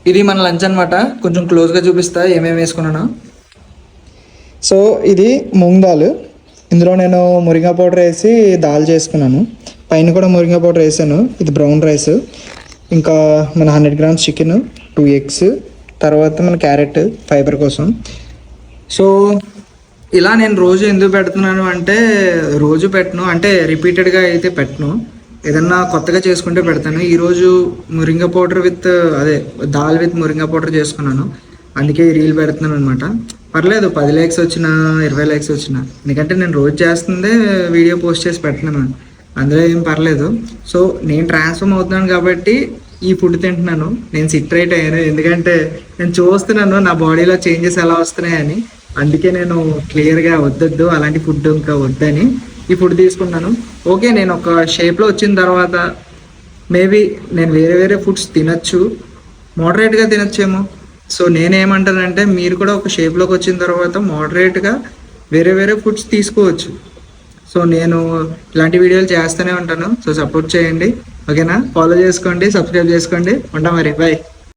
ఇది మన లంచ్ అనమాట. కొంచెం క్లోజ్గా చూపిస్తా ఏమేమి వేసుకున్నాను. సో ఇది మూంగ్ దాల్. ఇందులో నేను మురింగా పౌడర్ వేసి దాల్ చేసుకున్నాను. పైన కూడా మురింగా పౌడర్ వేసాను. ఇది బ్రౌన్ రైస్. ఇంకా మన 100 grams చికెన్, 2 eggs, తర్వాత మన క్యారెట్ ఫైబర్ కోసం. సో ఇలా నేను రోజు ఎందుకు పెడుతున్నాను అంటే, రోజు పెట్టను అంటే రిపీటెడ్గా అయితే పెట్టను, ఏదన్నా కొత్తగా చేసుకుంటే పెడతాను. ఈరోజు మురింగా పౌడర్ విత్ అదే దాల్ విత్ మురింగా పౌడర్ చేసుకున్నాను, అందుకే రీల్ పెడుతున్నాను అనమాట. పర్లేదు 10 likes వచ్చినా 20 likes వచ్చినా, ఎందుకంటే నేను రోజు చేస్తుందే వీడియో పోస్ట్ చేసి పెడుతున్నాను, అందులో ఏం పర్లేదు. సో నేను ట్రాన్స్ఫార్మ్ అవుతున్నాను కాబట్టి ఈ ఫుడ్ తింటున్నాను. నేను సిట్ రైట్ అయ్యాను ఎందుకంటే నేను చూస్తున్నాను నా బాడీలో చేంజెస్ ఎలా వస్తున్నాయని. అందుకే నేను క్లియర్గా వద్దొద్దు అలాంటి ఫుడ్ ఇంకా వద్దని ఈ ఫుడ్ తీసుకున్నాను. ఓకే, నేను ఒక షేప్లో వచ్చిన తర్వాత మేబీ నేను వేరే వేరే ఫుడ్స్ తినచ్చు, మోడరేట్గా తినచ్చేమో. సో నేనేమంటానంటే మీరు కూడా ఒక షేప్లోకి వచ్చిన తర్వాత మోడరేట్గా వేరే వేరే ఫుడ్స్ తీసుకోవచ్చు. సో నేను ఇలాంటి వీడియోలు చేస్తూనే ఉంటాను. సో సపోర్ట్ చేయండి, ఓకేనా? ఫాలో చేసుకోండి, సబ్స్క్రైబ్ చేసుకోండి. ఉంటా మరి, బాయ్.